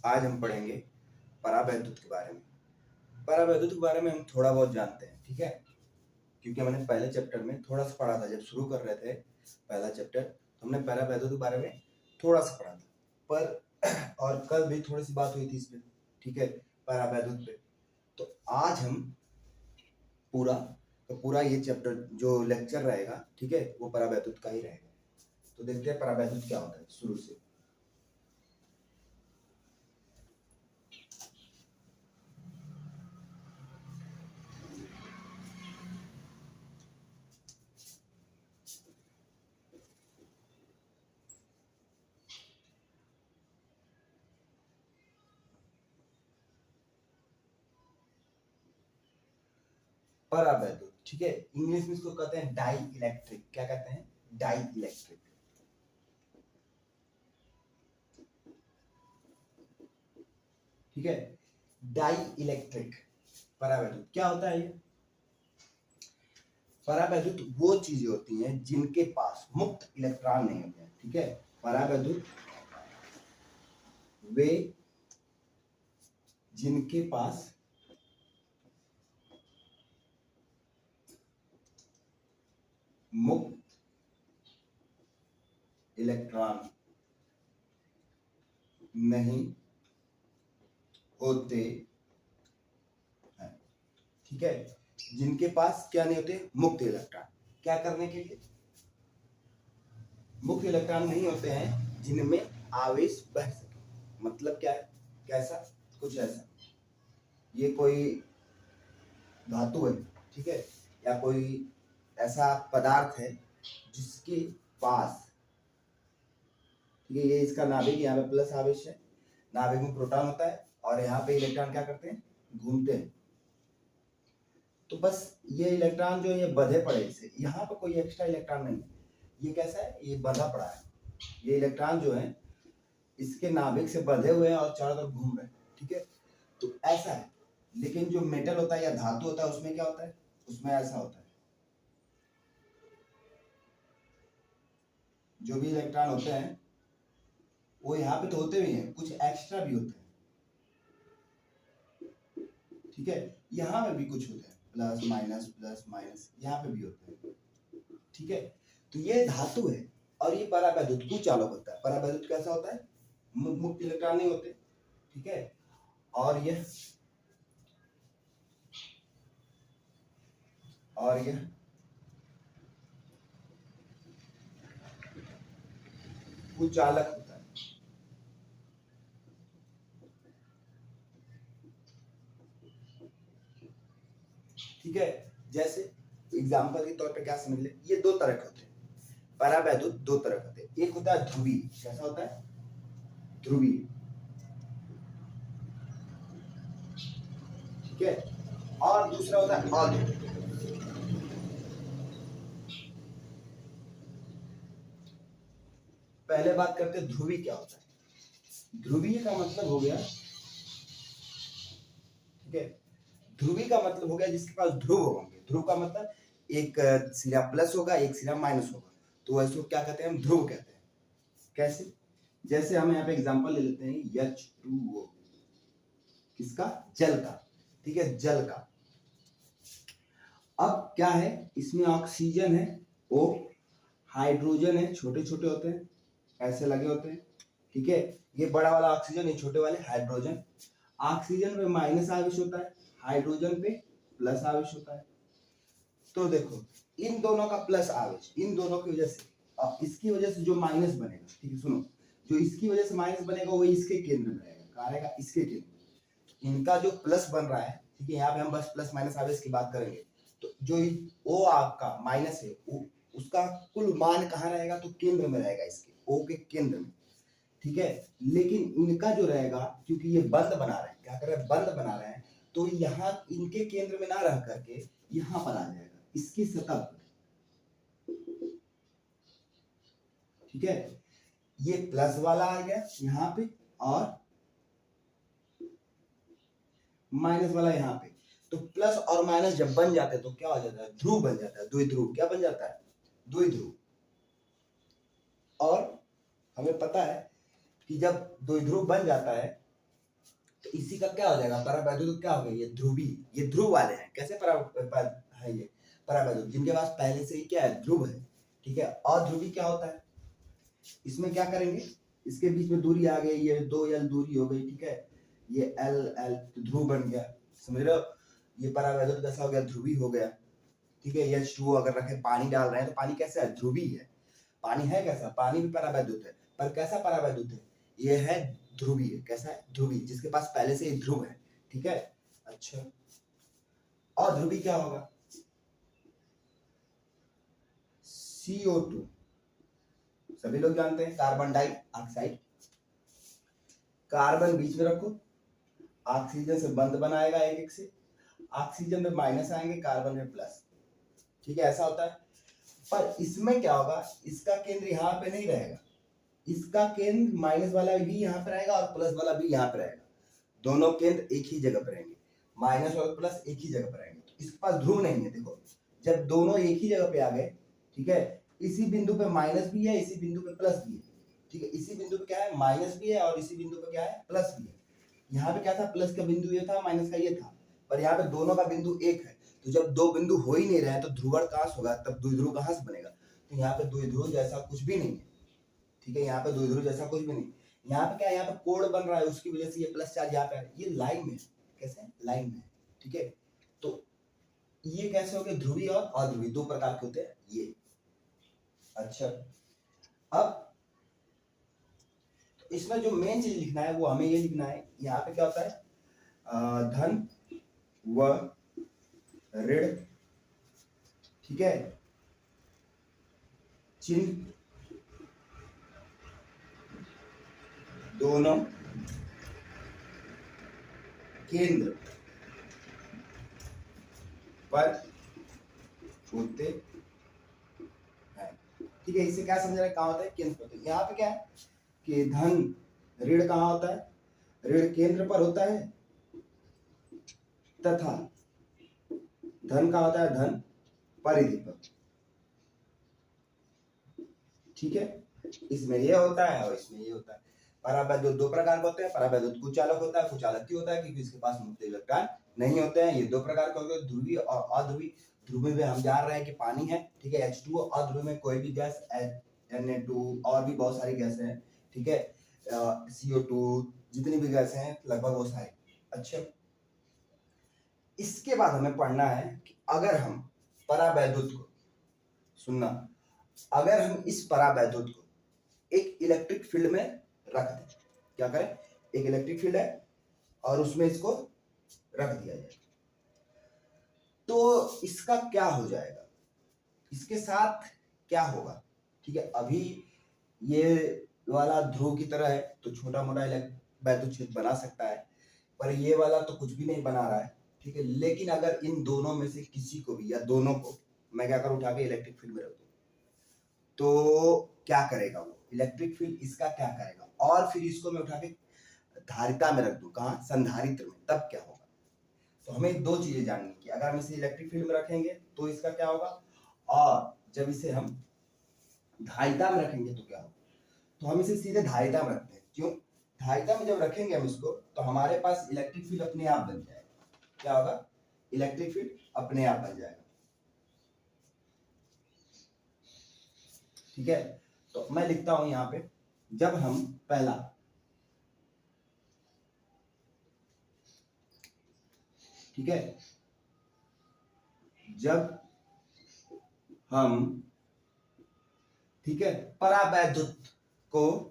आज हम पढ़ेंगे परावैद्युत के बारे में। परावैद्युत के बारे में हम थोड़ा बहुत जानते हैं, ठीक है, क्योंकि मैंने पहले चैप्टर में थोड़ा सा पढ़ा था। जब शुरू कर रहे थे पहला चैप्टर तो हमने परावैद्युत के बारे में थोड़ा सा पढ़ा था, पर और कल भी थोड़ी सी बात हुई थी इस पे, ठीक है, परावैद्युत पे। तो आज हम पूरा ये चैप्टर जो लेक्चर रहेगा, ठीक है, वो परावैद्युत का ही रहेगा। तो देखते हैं परावैद्युत क्या होता है शुरू से। परावैद्युत, ठीक है, इंग्लिश में इसको कहते हैं डाई इलेक्ट्रिक। क्या कहते हैं? Dielectric. ठीक है, डाई इलेक्ट्रिक परावैद्युत क्या होता है? ये परावैद्युत वो चीजें होती हैं जिनके पास मुक्त इलेक्ट्रॉन नहीं होते हैं, ठीक है। परावैद्युत वे जिनके पास मुक्त इलेक्ट्रॉन नहीं होते हैं, ठीक है। जिनके पास क्या नहीं होते? मुक्त इलेक्ट्रॉन। क्या करने के लिए? मुक्त इलेक्ट्रॉन नहीं होते हैं जिनमें आवेश बह सके। मतलब क्या है? कैसा? कुछ ऐसा, ये कोई धातु है, ठीक है, या कोई ऐसा पदार्थ है जिसके पास, ठीक है, ये इसका नाभिक, यहाँ पे प्लस आवेश है, नाभिक में प्रोटॉन होता है और यहाँ पे इलेक्ट्रॉन क्या करते हैं? घूमते हैं। तो बस ये इलेक्ट्रॉन जो ये बंधे पड़े, इसे यहाँ पे कोई एक्स्ट्रा इलेक्ट्रॉन नहीं है। ये कैसा है? ये बंधा पड़ा है। ये इलेक्ट्रॉन जो है इसके नाभिक से बंधे हुए हैं और चारों तरफ घूम रहे हैं, ठीक है। तो ऐसा है। लेकिन जो मेटल होता है या धातु होता है उसमें क्या होता है? उसमें ऐसा होता है, जो भी इलेक्ट्रॉन होते हैं वो यहाँ पे तो होते भी हैं, कुछ एक्स्ट्रा भी होते हैं, ठीक है। यहाँ पे भी कुछ होते हैं, प्लस माइनस, यहाँ पे भी होते हैं, ठीक है। तो ये धातु है और ये परावैद्युत कुचालक होता है। परावैद्युत कैसा होता है? मुक्त इलेक्ट्रॉन नहीं होते, ठीक है। और यह कुचालक होता है, ठीक है। जैसे एग्जाम्पल के तौर पे क्या समझ ले, ये दो तरह के होते हैं। परावैद्युत दो तरह के होते हैं। एक होता है ध्रुवीय। कैसा होता है? ध्रुवीय, ठीक है। और दूसरा होता है अध्रुवीय। पहले बात करते हैं ध्रुवीय क्या होता है। ध्रुवीय का मतलब हो गया, ठीक है, ध्रुवीय का मतलब हो गया जिसके पास ध्रुव होंगे। ध्रुव का मतलब एक सिरा प्लस होगा, एक सिरा माइनस होगा, तो ऐसे क्या कहते हैं? हम ध्रुव कहते हैं। कैसे? जैसे हम यहाँ पे एग्जांपल ले लेते हैं H2O, किसका? जल का, ठीक है, जल का। अब क्या है, इसमें ऑक्सीजन है, O, हाइड्रोजन है, छोटे छोटे होते हैं, ऐसे लगे होते हैं, ठीक है। ये बड़ा वाला ऑक्सीजन, ये छोटे वाले हाइड्रोजन। ऑक्सीजन पे माइनस आवेश होता है, हाइड्रोजन पे प्लस आवेश होता है। तो देखो, इन दोनों का प्लस आवेश, इन दोनों की वजह से, अब इसकी वजह से जो माइनस बनेगा, ठीक है, सुनो, जो इसकी वजह से माइनस बनेगा वो इसके केंद्र में रहेगा। कहाँ रहेगा? इसके केंद्र में। इनका जो प्लस बन रहा है, ठीक है, यहाँ पे हम बस प्लस माइनस आवेश की बात करेंगे। तो जो ओ आपका माइनस है, उसका कुल मान कहाँ रहेगा? तो केंद्र में रहेगा, इसके ओ के केंद्र में, ठीक है। लेकिन इनका जो रहेगा, क्योंकि ये बंद बना रहे हैं, क्या कर रहे हैं? बंद बना रहे हैं, तो यहाँ इनके केंद्र में ना रह करके यहाँ पर आ जाएगा, इसकी सतह पर, ठीक है। ये प्लस वाला आ गया यहाँ पे और माइनस वाला यहाँ पे। तो प्लस और माइनस जब बन जाते हैं तो क्या हो जाता है? ध्रुव बन जाता है, द्विध्रुव। क्या बन जाता है? द्विध्रुव। और हमें पता है कि जब द्विध्रुव बन जाता है इसी का क्या हो जाएगा, परावैद्युत क्या हो गया, ये ध्रुवी, ये ध्रुव वाले हैं। कैसे है ये परावैद्युत, जिनके पास पहले से ही क्या है, ध्रुव है। ठीक है, अध्रुवी क्या होता है, इसमें क्या करेंगे, इसके बीच में दूरी आ गई, ये 2l दूरी हो गई। ठीक है, ये l तो ध्रुव बन गया, समझ रहे हो। ये परावैद्युत कैसा हो गया, ध्रुवी हो गया। ठीक है, H2O अगर रखे, पानी डाल रहे हैं तो पानी कैसा है, ध्रुवी है। पानी है कैसा, पानी भी परावैद्युत है, पर कैसा परावैद्युत है, ये है ध्रुवी है। कैसा है, ध्रुवी, जिसके पास पहले से ही ध्रुव है। ठीक है, अच्छा, और ध्रुवी क्या होगा, CO2, सभी लोग जानते हैं, कार्बन डाइऑक्साइड। कार्बन बीच में रखो, ऑक्सीजन से बंध बनाएगा एक एक से, ऑक्सीजन में माइनस आएंगे, कार्बन में प्लस। ठीक है, ऐसा होता है। पर इसमें क्या होगा, इसका केंद्र यहाँ पे नहीं रहेगा, इसका केंद्र माइनस वाला भी यहाँ पे रहेगा और प्लस वाला भी यहाँ पे रहेगा। दोनों केंद्र एक ही जगह पर रहेंगे, माइनस और प्लस एक ही जगह पर रहेंगे। तो इसके पास ध्रुव नहीं है। देखो, जब दोनों एक ही जगह पे आ गए, ठीक है, इसी बिंदु पे माइनस भी है, इसी बिंदु पे प्लस भी है। ठीक है, इसी बिंदु पे क्या है, माइनस भी है, और इसी बिंदु पे क्या है, प्लस भी है। यहाँ पे क्या था, प्लस का बिंदु ये था, माइनस का ये था, पर यहाँ पे दोनों का बिंदु एक है। तो जब दो बिंदु हो ही नहीं रहे तो ध्रुवण कहाँ से होगा, तब द्विध्रुव कहाँ से बनेगा। तो यहाँ पे द्विध्रुव जैसा कुछ भी नहीं है। ठीक है, यहाँ पे द्विध्रुव जैसा कुछ भी नहीं। यहाँ पे क्या है, यहाँ पे कोण बन रहा है, उसकी वजह से ये प्लस चार्ज यहाँ पे है, ये लाइन में। कैसे, लाइन में। ठीक है, तो ये कैसे हो गए, ध्रुवी और अध्रुवी, दो प्रकार के होते हैं ये। अच्छा, अब तो इसमें जो मेन चीज लिखना है वो हमें ये लिखना है, यहाँ पे क्या होता है, धन व ऋण। ठीक है, चिन्ह दोनों केंद्र पर होते हैं। ठीक है, इससे क्या समझ रहे हैं, कहाँ होता है, केंद्र पर। तो यहाँ पे क्या है कि धन ऋण कहाँ होता है, ऋण केंद्र पर होता है, तथा धन कहाँ होता है, धन परिधि पर। ठीक है, इसमें ये होता है और इसमें ये होता है। परावैद्युत दो प्रकार के होते हैं, परावैद्युत कुचालक होता है, कुचालक होता है क्योंकि इसके पास मुक्त इलेक्ट्रॉन नहीं होते हैं। ये दो प्रकार के होते हैं, ध्रुवीय और अध्रुवी। ध्रुवीय में हम जान रहे हैं कि पानी है, ठीक है, H2O। अध्रुवीय में कोई भी गैस, Na2, और भी बहुत सारी गैसें हैं। ठीक है, CO2, जितनी भी गैसें हैं लगभग वो सारी। अच्छा, इसके बाद हमें पढ़ना है कि अगर हम परावैद्युत को, सुनना, अगर हम इस परावैद्युत को एक इलेक्ट्रिक फील्ड में रख दें, क्या करें, एक इलेक्ट्रिक फील्ड है और उसमें इसको रख दिया जाए, तो इसका क्या हो जाएगा, इसके साथ क्या होगा। ठीक है, अभी ये वाला ध्रुव की तरह है तो छोटा मोटा वैद्युत क्षेत्र बना सकता है, पर ये वाला तो कुछ भी नहीं बना रहा है। ठीक है, लेकिन अगर इन दोनों में से किसी को भी या दोनों को मैं क्या करूं, उठा के इलेक्ट्रिक फील्ड में रख दूं, तो क्या करेगा वो इलेक्ट्रिक फील्ड, इसका क्या करेगा। और फिर इसको मैं उठा के धारिता में रख दूं, कहाँ, संधारित्र में, तब क्या होगा। तो हमें दो चीजें जाननी कि अगर हम इसे इलेक्ट्रिक फील्ड में रखेंगे तो इसका क्या होगा, और जब इसे हम धारिता में रखेंगे तो क्या होगा। तो हम इसे सीधे धारिता में रखते हैं, क्यों, धारिता में जब रखेंगे हम इसको तो हमारे पास इलेक्ट्रिक फील्ड अपने आप बन जाएगा। क्या होगा, इलेक्ट्रिक फील्ड अपने आप बन जाएगा। ठीक है, तो मैं लिखता हूं यहां पे, जब हम पहला, ठीक है, जब हम, ठीक है, परावैद्युत को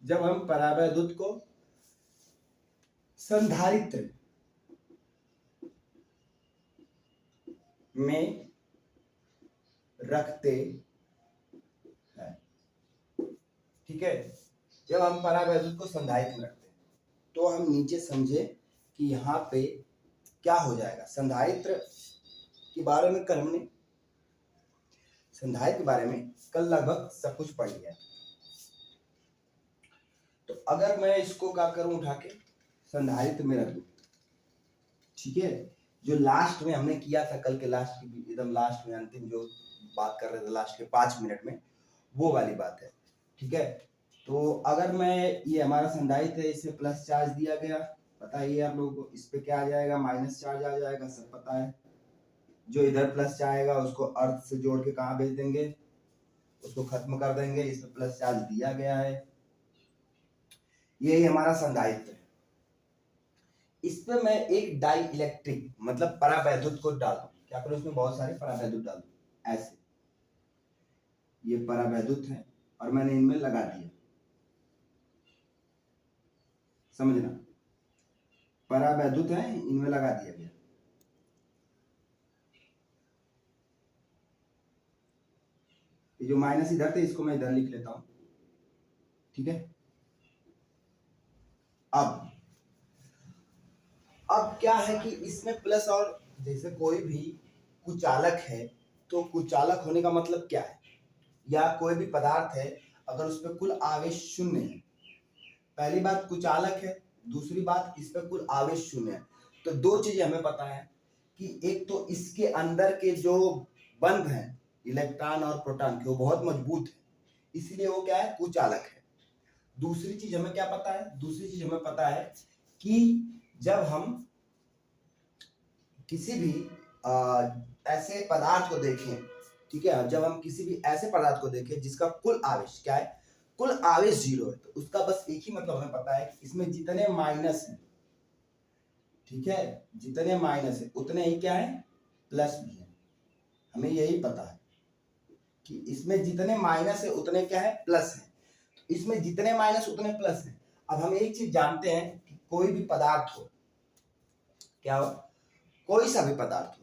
जब हम परावैद्युत को संधारित्र में रखते हैं, ठीक है, जब हम परावैद्युत को संधारित्र में रखते हैं तो हम नीचे समझे कि यहाँ पे क्या हो जाएगा। संधारित्र के बारे में कल हमने, संधारित्र के बारे में कल लगभग सब कुछ पढ़ लिया। तो अगर मैं इसको क्या करूं, उठा के संधारित्र में रख दूं, ठीक है, जो लास्ट में हमने किया था, कल के लास्ट की एकदम लास्ट में, अंतिम जो बात कर रहे थे लास्ट के 5 मिनट में, वो वाली बात है, ठीक है। तो अगर मैं, ये हमारा संधारित्र है, इसमें प्लस चार्ज दिया गया, पता है आप लोगों को, इस पे क्या आ जाएगा, माइनस चार्ज आ जाएगा, सब पता है। जो इधर प्लस आएगा उसको अर्थ से जोड़ के कहाँ भेज देंगे, उसको खत्म कर देंगे, इसमें प्लस चार्ज दिया गया है। यही हमारा संधारित्र है। इस पे मैं एक डाई इलेक्ट्रिक मतलब परावैद्युत को डाल दूं, क्या करूं, इसमें बहुत सारे परावैद्युत डाल दूं, ऐसे ये परावैद्युत है और मैंने इनमें लगा दिया, समझना, परावैद्युत है इनमें लगा दिया गया। ये जो माइनस इधर थे इसको मैं इधर लिख लेता हूं, ठीक है। अब क्या है कि इसमें प्लस, और जैसे कोई भी कुचालक है तो कुचालक होने का मतलब क्या है, या कोई भी पदार्थ है अगर उस पर कुल आवेश शून्य है, पहली बात कुचालक है, दूसरी बात इस पर कुल आवेश शून्य है, तो दो चीजें हमें पता है कि एक तो इसके अंदर के जो बंध हैं इलेक्ट्रॉन और प्रोटॉन के, वो बहुत मजबूत है, इसलिए वो क्या है, कुचालक है। दूसरी चीज हमें क्या पता है, दूसरी चीज हमें पता है कि जब हम किसी भी ऐसे पदार्थ को देखें, ठीक है, जब हम किसी भी ऐसे पदार्थ को देखें जिसका कुल आवेश क्या है, कुल आवेश 0 है, तो उसका बस एक ही मतलब हमें पता है कि इसमें जितने माइनस है, ठीक है, जितने माइनस है उतने ही क्या है, प्लस भी है। हमें यही पता है कि इसमें जितने माइनस है उतने क्या है, प्लस है, तो इसमें जितने माइनस उतने प्लस है। अब हम एक चीज जानते हैं कि कोई भी पदार्थ हो, क्या हो, कोई सा भी पदार्थ हो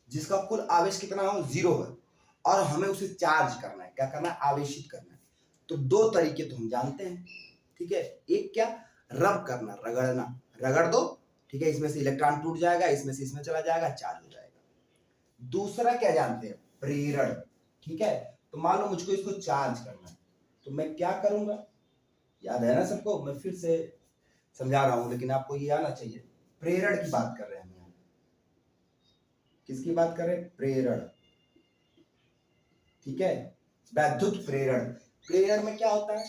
जिसका कुल आवेश कितना हो, 0 है, और हमें उसे चार्ज करना है, क्या करना है, आवेशित करना है, तो दो तरीके तो हम जानते हैं, ठीक है। एक क्या, रब करना, रगड़ना, रगड़ दो, ठीक है, इसमें से इलेक्ट्रॉन टूट जाएगा, इसमें से इसमें चला जाएगा, चार्ज हो जाएगा। दूसरा क्या जानते हैं, प्रेरण, ठीक है। तो मान लो मुझको इसको चार्ज करना है, तो मैं क्या करूंगा, याद है ना सबको, मैं फिर से समझा रहा हूं लेकिन आपको ये आना चाहिए। प्रेरण की बात कर रहे हैं हम यहाँ, किसकी बात कर रहे हैं, प्रेरण, ठीक है, वैद्युत प्रेरण। प्रेरण में क्या होता है,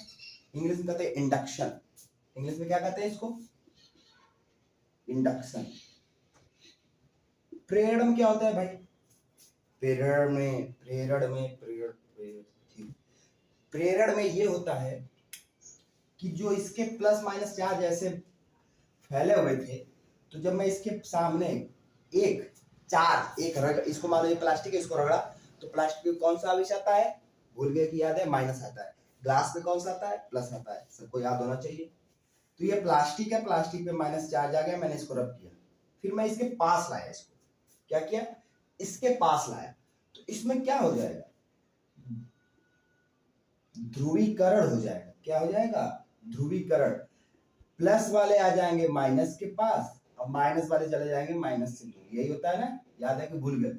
इंग्लिश में कहते हैं इंडक्शन, इंग्लिश में क्या कहते हैं इसको, इंडक्शन। प्रेरण में क्या होता है भाई, प्रेरण में ये होता है कि जो इसके प्लस माइनस चार्ज ऐसे फैले हुए थे, तो जब मैं इसके सामने एक चार्ज, एक रगड़, इसको मान लो ये प्लास्टिक है, इसको रगड़ा, तो प्लास्टिक पे कौन सा आवेश आता है, भूल गए कि याद है, माइनस आता है। ग्लास पे कौन सा आता है, प्लस आता है, सबको याद होना चाहिए। तो ये प्लास्टिक है, प्लास्टिक पे माइनस चार्ज आ गया, मैंने इसको रब किया, फिर मैं इसके पास लाया, इसको क्या किया, इसके पास लाया, तो इसमें क्या हो जाएगा, ध्रुवीकरण हो जाएगा, क्या हो जाएगा, ध्रुवीकरण, प्लस वाले आ जाएंगे माइनस के पास और माइनस वाले चले जाएंगे माइनस से दूर, यही होता है ना, याद है कि भूल गए।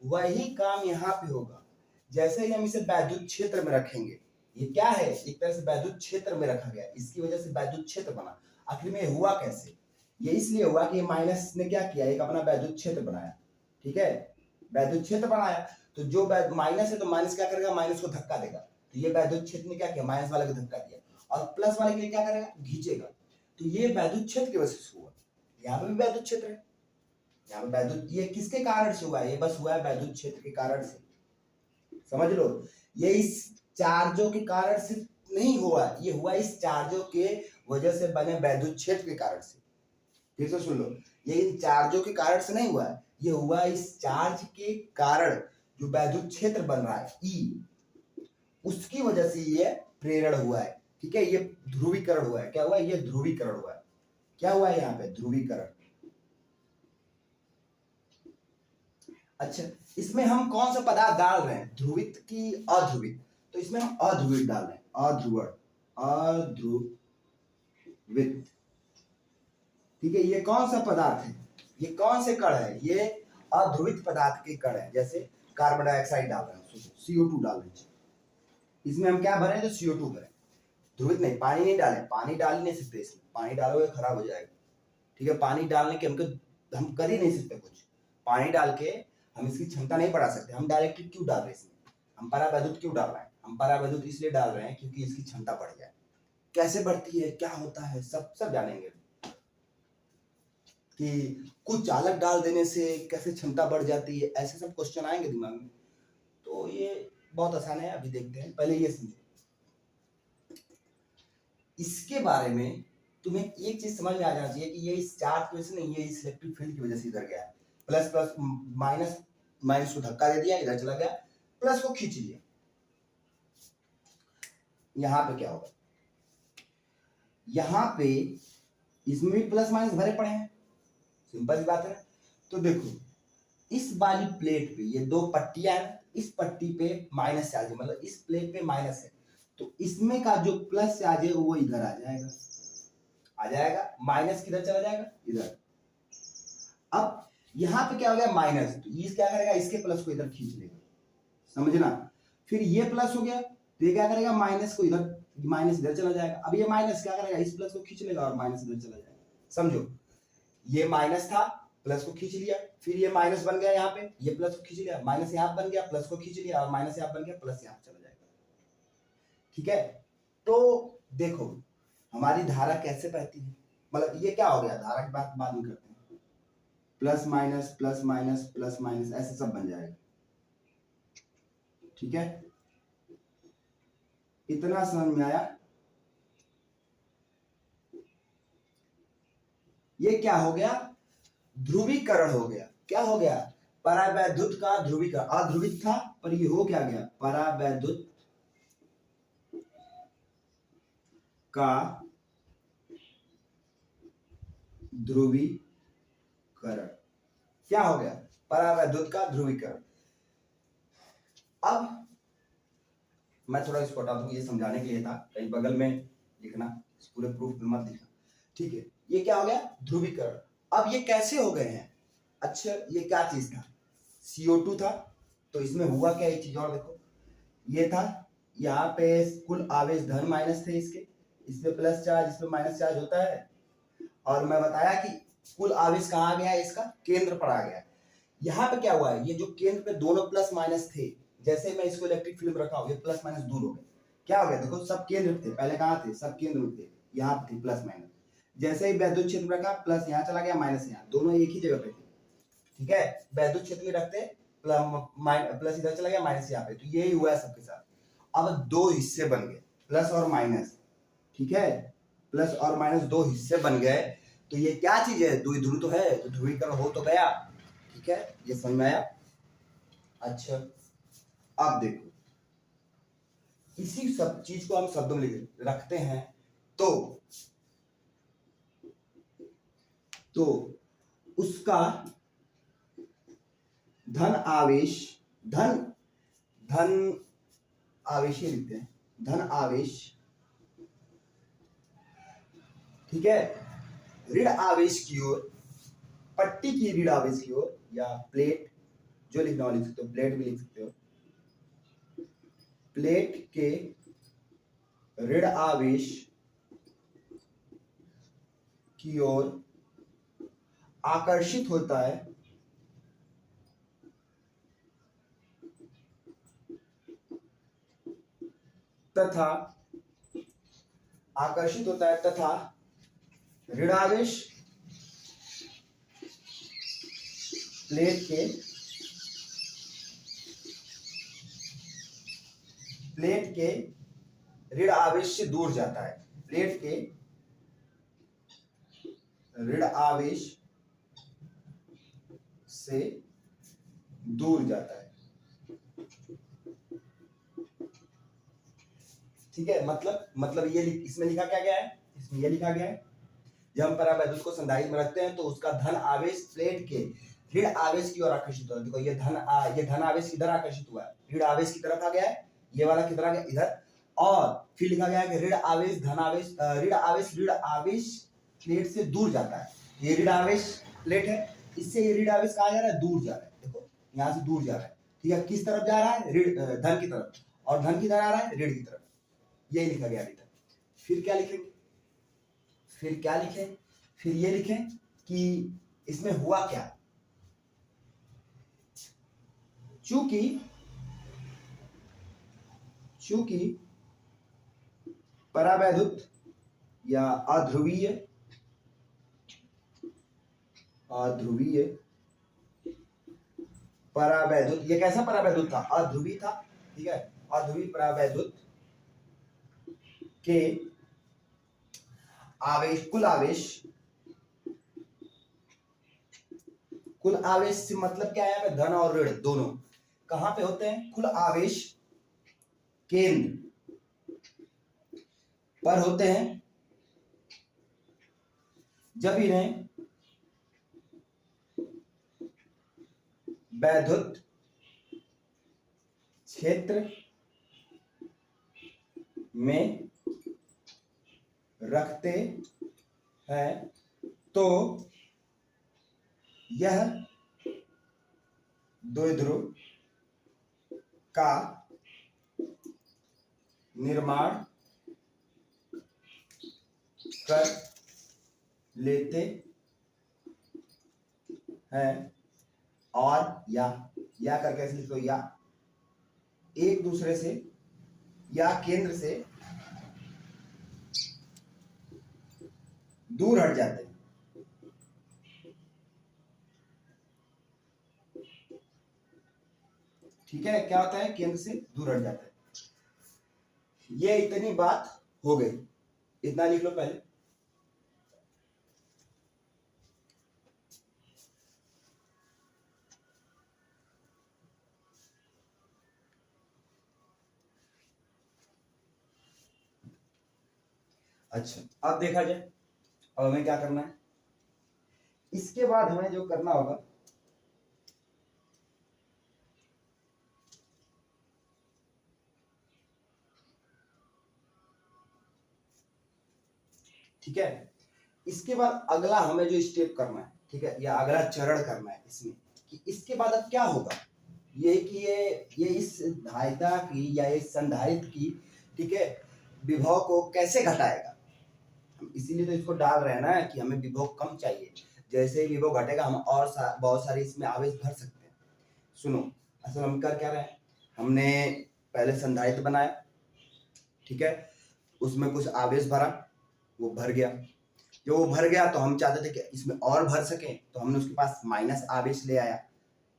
वही काम यहाँ पे होगा, जैसे ही हम इसे वैद्युत क्षेत्र में रखेंगे, ये क्या है, एक तरह से वैद्युत क्षेत्र में रखा गया, इसकी वजह से वैद्युत क्षेत्र बना। आखिर में हुआ कैसे, ये इसलिए हुआ कि माइनस ने क्या किया, एक अपना वैद्युत क्षेत्र बनाया, ठीक है, वैद्युत क्षेत्र बनाया, तो जो माइनस है तो माइनस क्या करेगा, माइनस को धक्का देगा, तो ये वैद्युत क्षेत्र ने क्या किया, माइनस वाले को धक्का दिया, और प्लस वाले के लिए क्या करेगा, खींचेगा, तो ये वैद्युत क्षेत्र की वजह से हुआ। यहाँ पे भी वैद्युत क्षेत्र है, यहाँ पे वैद्युत, ये किसके कारण से हुआ है, ये बस हुआ है वैद्युत क्षेत्र के कारण से, समझ लो, ये इस चार्जों के कारण से नहीं हुआ, ये हुआ इस चार्जों के वजह से बने वैद्युत क्षेत्र के कारण से। फिर से सुन लो, ये इन चार्जों के कारण से नहीं हुआ है, ये हुआ इस चार्ज के कारण जो वैद्युत क्षेत्र बन रहा है ई, उसकी वजह से ये प्रेरण हुआ है, ठीक है, ये ध्रुवीकरण हुआ है, क्या हुआ है, ये ध्रुवीकरण हुआ है, क्या हुआ है यहाँ पे, ध्रुवीकरण। अच्छा, इसमें हम कौन सा पदार्थ डाल रहे हैं, ध्रुवित की अध्रुवित, तो इसमें हम अध्रुवित डाल रहे हैं, अध्रुवण, अध्रुवित, ठीक है। ये कौन सा पदार्थ है, ये कौन से कण है, ये अध्रुवित पदार्थ के कण है, जैसे कार्बन डाइऑक्साइड डाल रहे हैं, CO2 डाल रहे हैं, इसमें हम क्या भरे, तो CO2 भरे, ध्रुवित नहीं, पानी नहीं डाले, पानी डाल नहीं सकते इसमें, पानी डालोगे खराब हो जाएगा, ठीक है, पानी डालने के हम कर ही नहीं सकते कुछ, पानी डाल के हम इसकी क्षमता नहीं बढ़ा सकते, हम डायरेक्टली क्यों डाल रहे हैं इसमें, हम परावैद्युत क्यों डाल रहे हैं? हम परावैद्युत इसलिए डाल रहे हैं क्योंकि इसकी क्षमता बढ़ जाए। कैसे बढ़ती है, क्या होता है, सब जानेंगे कि कुछ चालक डाल देने से कैसे क्षमता बढ़ जाती है, ऐसे सब क्वेश्चन आएंगे दिमाग में। तो ये बहुत आसान है, अभी देखते हैं। पहले ये समझो, इसके बारे में तुम्हें एक चीज समझ में आ जाना चाहिए कि ये इस चार्ज की वजह से नहीं, ये इस इलेक्ट्रिक फील्ड की वजह से इधर गया है। प्लस प्लस माइनस माइनस को धक्का दे दिया, इधर चला गया, प्लस को खींच लिया। यहां पे क्या होगा, यहां पे इसमें भी प्लस माइनस भरे पड़े हैं, सिंपल सी बात है। तो देखो इस वाली प्लेट पे ये दो पट्टियां हैं, इस पट्टी पे माइनस चार्ज है, मतलब इस प्लेट पे माइनस है, तो इसमें का जो प्लस चार्ज है वो इधर आ जाएगा, माइनस किधर चला जाएगा, इधर। अब यहां पे क्या हो गया, माइनस, तो ये क्या करेगा, इसके प्लस को इधर खींच लेगा, समझना। फिर ये प्लस हो गया, तो ये क्या करेगा, माइनस को इधर, माइनस इधर चला जाएगा। अब ये माइनस क्या करेगा, इस प्लस को खींच लेगा और माइनस इधर चला जाएगा। समझो, ये माइनस था, प्लस को खींच लिया, फिर ये माइनस बन गया यहाँ पे, ये प्लस को खींच लिया, माइनस यहाँ बन गया, प्लस को खींच लिया, और माइनस यहाँ बन गया, प्लस यहाँ चला जाएगा। ठीक है, तो देखो हमारी धारा कैसे बहती है, मतलब ये क्या हो गया, धारा की बात बाद में करते हैं। Plus minus plus minus plus minus ऐसे सब बन जाएगा। ठीक है, इतना समझ में आया। ये क्या हो गया, ध्रुवीकरण हो गया। क्या हो गया, परावैद्युत का ध्रुवीकरण, अध्रुवित था पर ये हो क्या गया, परावैद्युत का ध्रुवीकरण। क्या हो गया, परावैद्युत का ध्रुवीकरण। अब मैं थोड़ा इसको हटा दूं, ये समझाने के लिए था, कहीं बगल में लिखना, इस पूरे प्रूफ में मत लिखना। ठीक है, ये क्या हो गया, ध्रुवीकरण। अब ये कैसे हो गए हैं, अच्छा ये क्या चीज था, CO2 था, तो इसमें हुआ क्या, एक चीज और देखो, ये था, यहाँ पे कुल आवेश धन माइनस थे इसके, इसमें प्लस चार्ज, इसमें माइनस चार्ज होता है, और मैं बताया कि कुल आवेश कहाँ आ गया है, इसका केंद्र पर आ गया है। यहाँ पे क्या हुआ है, ये जो केंद्र पे दोनों प्लस माइनस थे, जैसे मैं इसको इलेक्ट्रिक फील्ड में रखा हूँ, ये प्लस माइनस दूर हो गए। क्या हो गया, देखो सब केंद्र थे, पहले कहाँ थे, सब केंद्र में थे, यहाँ पे थे प्लस माइनस, जैसे ही वैद्युत क्षेत्र में रखा, प्लस यहाँ चला गया, माइनस यहाँ, दोनों एक ही जगह पे थे। ठीक है, वैद्युत क्षेत्र में रखते प्लस इधर चला गया, माइनस यहाँ पे, तो यही हुआ है सबके साथ। अब दो हिस्से बन गए, प्लस और माइनस। ठीक है, प्लस और माइनस दो हिस्से बन गए, तो ये क्या चीज है, द्विध्रुव तो है, तो ध्रुवीकरण हो तो गया। ठीक है, ये समझ में आया। अच्छा अब देखो, इसी सब चीज को हम शब्दों में रखते हैं, तो उसका धन आवेश, धन धन आवेश ही लिखते हैं, धन आवेश। ठीक है, ऋण आवेश की ओर, पट्टी की ऋण आवेश की ओर, या प्लेट, जो लिखना हो लिख सकते हो, प्लेट भी लिख सकते हो, प्लेट के ऋण आवेश की ओर आकर्षित होता है, तथा ऋणावेश प्लेट के ऋण आवेश से दूर जाता है, प्लेट के ऋण आवेश से दूर जाता है। ठीक है, मतलब ये इसमें लिखा क्या गया है, इसमें ये लिखा गया है, जब हम परावैद्युत को संधारित्र में रखते हैं तो उसका धन आवेश प्लेट के ऋण आवेश की ओर आकर्षित होता है। देखो ये धन आवेश किधर आकर्षित हुआ है, ऋण आवेश की तरफ आ गया है, ये वाला किधर आ गया, इधर। और फिर लिखा गया है कि ऋण आवेश ऋण आवेश प्लेट से दूर जाता है। ये ऋण आवेश प्लेट है, इससे ये ऋण आवेश कहाँ जा रहा है, दूर जा रहा है, देखो यहाँ से दूर जा रहा है। ठीक है, किस तरफ जा रहा है, धन की तरफ, और धन किधर आ रहा है, ऋण की तरफ, यही लिखा गया अभी तक। फिर क्या लिखेंगे, फिर ये लिखें कि इसमें हुआ क्या, चूंकि चूंकि परावैद्युत या अध्रुवीय परावैद्युत, ये कैसा परावैद्युत था? अध्रुवी था, ठीक है। अध्रुवी परावैद्युत के आवेश, कुल आवेश से मतलब क्या है? धन और ऋण दोनों कहां पे होते हैं? कुल आवेश केंद्र पर होते हैं जब इन्हें वैद्युत क्षेत्र में रखते हैं तो यह द्विध्रुव का निर्माण कर लेते हैं और या करके ऐसे लिख लो, या एक दूसरे से या केंद्र से दूर हट जाते हैं। ठीक है, क्या होता है? केंद्र से दूर हट जाते हैं। ये इतनी बात हो गई, इतना लिख लो पहले। अच्छा, अब देखा जाए, अब हमें क्या करना है? इसके बाद हमें जो करना होगा, ठीक है, इसके बाद अगला हमें जो स्टेप करना है, ठीक है, या अगला चरण करना है इसमें, कि इसके बाद अब क्या होगा, ये कि ये इस धारिता की या इस संधारित्र की, ठीक है, विभव को कैसे घटाएगा। इसीलिए तो इसको डाल रहे हैं ना कि हमें विभव कम चाहिए। जैसे ही विभव घटेगा हम और बहुत सारे इसमें आवेश भर सकते हैं। सुनो, असल हम कर क्या रहे हैं, हमने पहले संधारित्र बनाया, ठीक है, उसमें कुछ आवेश भरा, वो भर गया। जब वो भर गया तो हम चाहते थे कि इसमें और भर सके, तो हमने उसके पास माइनस आवेश ले आया।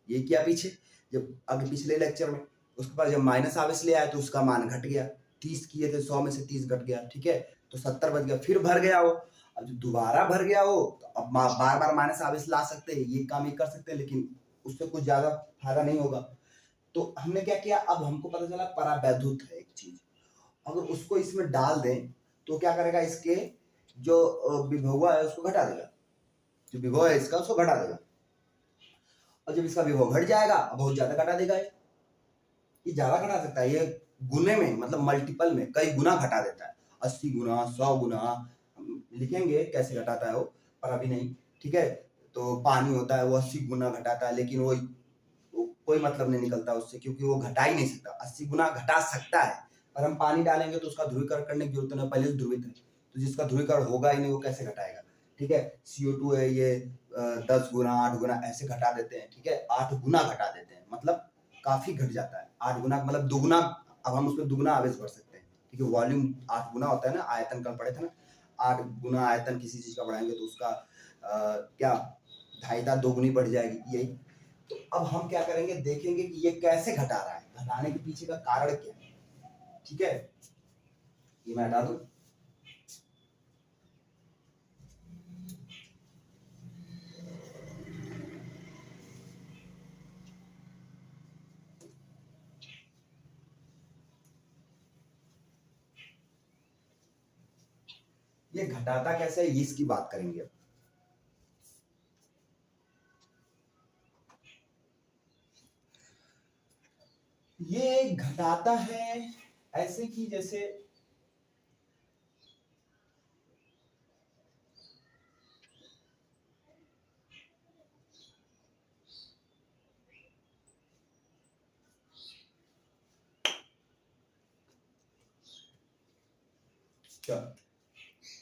ये किया पीछे, जब अगर पिछले लेक्चर में उसके पास जब माइनस आवेश ले आया तो उसका मान घट गया। 30 किए थे, 100 में से 30 घट गया, ठीक है, तो 70 बच गया। फिर भर गया वो, अब जब दोबारा भर गया वो, तो अब बार बार माइनस आवेश ला सकते हैं, ये काम ही कर सकते हैं, लेकिन उससे कुछ ज्यादा फायदा नहीं होगा। तो हमने क्या किया, अब हमको पता चला परावैद्युत है एक चीज, अगर उसको इसमें डाल दें तो क्या करेगा, इसके जो विभव है उसको घटा देगा, जो विभव है इसका उसको घटा देगा। और जब इसका विभव घट जाएगा, बहुत ज्यादा घटा देगा, ये ज्यादा घटा सकता है, ये गुने में मतलब मल्टीपल में कई गुना घटा देता है, 80 गुना, 100 गुना। लिखेंगे कैसे घटाता है वो, पर अभी नहीं, ठीक है। तो पानी होता है वो 80 गुना घटाता है, लेकिन वो कोई मतलब नहीं निकलता उससे, क्योंकि वो घटा ही नहीं सकता। 80 गुना घटा सकता है, पर हम पानी डालेंगे तो उसका ध्रुवीकरण करने की जरूरत नहीं, पहले से ध्रुवित है, तो जिसका ध्रुवीकरण होगा ही नहीं वो कैसे घटाएगा, ठीक है। CO2 है, ये 10 गुना 8 गुना ऐसे घटा देते हैं, ठीक है, 8 गुना घटा देते हैं, मतलब काफी घट जाता है। 8 गुना मतलब दुगुना, अब हम उसमें दुगुना आवेश भर सकते हैं, ठीक है। वॉल्यूम 8 गुना होता है ना, आयतन कल पड़े थे ना, 8 गुना आयतन किसी चीज का बढ़ाएंगे तो उसका क्या धारिता दोगुनी बढ़ जाएगी, यही। तो अब हम क्या करेंगे, देखेंगे कि ये कैसे घटा रहा है, घटाने के पीछे का कारण क्या है, ठीक है। ये मैं हटा दूं, ये घटाता कैसे है, इसकी बात करेंगे अब। ये घटाता है ऐसे कि जैसे